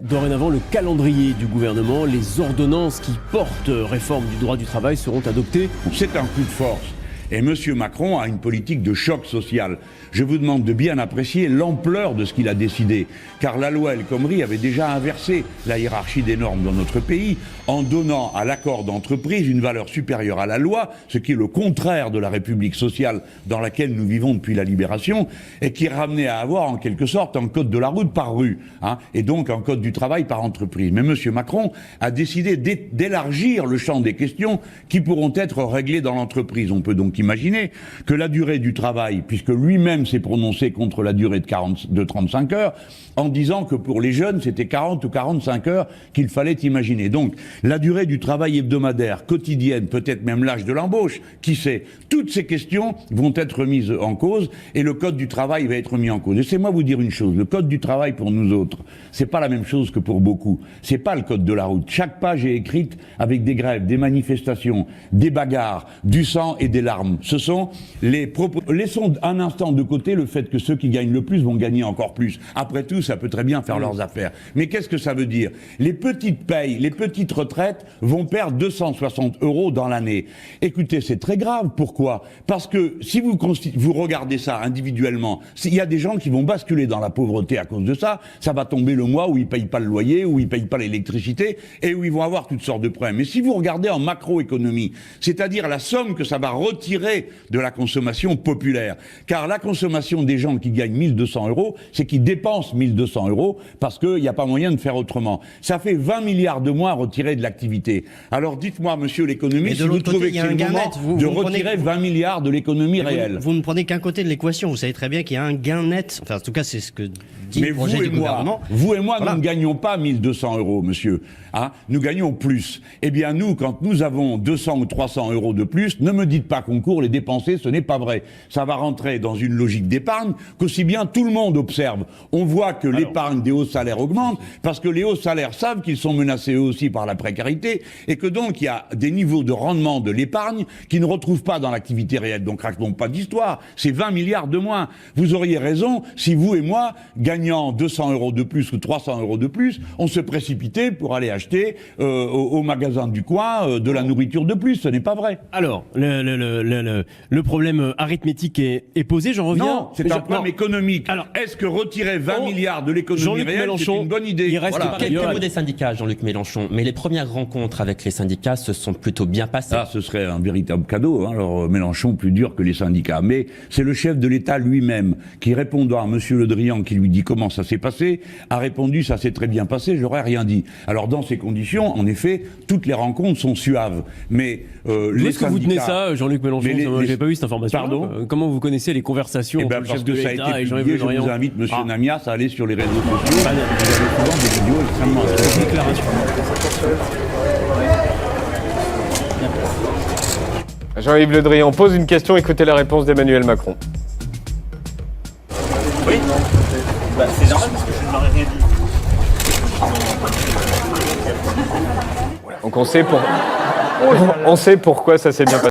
Dorénavant, le calendrier du gouvernement, les ordonnances qui portent réforme du droit du travail seront adoptées. C'est un coup de force. Et M. Macron a une politique de choc social. Je vous demande de bien apprécier l'ampleur de ce qu'il a décidé. Car la loi El Khomri avait déjà inversé la hiérarchie des normes dans notre pays en donnant à l'accord d'entreprise une valeur supérieure à la loi, ce qui est le contraire de la République sociale dans laquelle nous vivons depuis la Libération, et qui ramenait à avoir en quelque sorte un code de la route par rue, et donc un code du travail par entreprise. Mais M. Macron a décidé d'élargir le champ des questions qui pourront être réglées dans l'entreprise. On peut donc imaginer que la durée du travail, puisque lui-même s'est prononcé contre la durée de 35 heures, en disant que pour les jeunes, c'était 40 ou 45 heures qu'il fallait imaginer. Donc, la durée du travail hebdomadaire, quotidienne, peut-être même l'âge de l'embauche, qui sait, toutes ces questions vont être mises en cause et le code du travail va être mis en cause. Laissez-moi vous dire une chose, le code du travail pour nous autres, c'est pas la même chose que pour beaucoup. C'est pas le code de la route. Chaque page est écrite avec des grèves, des manifestations, des bagarres, du sang et des larmes. Ce sont les propos. Laissons un instant de côté le fait que ceux qui gagnent le plus vont gagner encore plus. Après tout, ça peut très bien faire leurs affaires. Mais qu'est-ce que ça veut dire? Les petites payes, les petites retraites vont perdre 260 € dans l'année. Écoutez, c'est très grave. Pourquoi? Parce que si vous regardez ça individuellement, il y a des gens qui vont basculer dans la pauvreté à cause de ça. Ça va tomber le mois où ils payent pas le loyer, où ils payent pas l'électricité et où ils vont avoir toutes sortes de problèmes. Mais si vous regardez en macroéconomie, c'est-à-dire la somme que ça va retirer de la consommation populaire, car la consommation des gens qui gagnent 1200 €, c'est qu'ils dépensent 1200 € parce qu'il n'y a pas moyen de faire autrement. Ça fait 20 milliards de moins retirés de l'activité. Alors dites-moi, monsieur l'économiste, si vous trouvez que c'est le moment de retirer 20 milliards de l'économie réelle. Vous ne prenez qu'un côté de l'équation. Vous savez très bien qu'il y a un gain net. Enfin, en tout cas, c'est ce que dit le projet du gouvernement. Vous et moi, voilà. Nous ne gagnons pas 1200 €, monsieur. Nous gagnons plus. Eh bien, nous, quand nous avons 200 ou 300 € de plus, ne me dites pas qu'on court les dépenser, ce n'est pas vrai. Ça va rentrer dans une logique d'épargne qu'aussi bien tout le monde observe. On voit que l'épargne des hauts salaires augmente parce que les hauts salaires savent qu'ils sont menacés eux aussi par la précarité et que donc il y a des niveaux de rendement de l'épargne qui ne retrouvent pas dans l'activité réelle. Donc racontons pas d'histoire, c'est 20 milliards de moins. Vous auriez raison si vous et moi, gagnant 200 € de plus ou 300 € de plus, on se précipitait pour aller acheter au magasin du coin de la nourriture de plus. Ce n'est pas vrai. Alors, le problème arithmétique est posé, j'en reviens. Non, c'est un problème économique. Alors, est-ce que retirer 20 milliards de l'économie réelle, c'est une bonne idée? Il reste quelques mots des syndicats, Jean-Luc Mélenchon. Mais les premières rencontres avec les syndicats se sont plutôt bien passées. Ah, ce serait un véritable cadeau. Alors, Mélenchon plus dur que les syndicats. Mais c'est le chef de l'État lui-même qui, répondant à M. Le Drian, qui lui dit comment ça s'est passé, a répondu ça s'est très bien passé, j'aurais rien dit. Alors, dans ces conditions, en effet, toutes les rencontres sont suaves. Mais les est-ce que vous tenez ça, Jean-Luc Mélenchon? J'ai pas eu cette information. Pardon. Comment vous connaissez les conversations entre le chef de l'État et Jean-Yves Le Drian? Je vous invite, M. Namias, à aller sur les réseaux sociaux. Vous avez souvent des vidéos extrêmement déclaration. Jean-Yves Le Drian pose une question, écoutez la réponse d'Emmanuel Macron. Oui, c'est normal parce que je n'aurais rien dit. Donc on sait pourquoi ça s'est bien passé.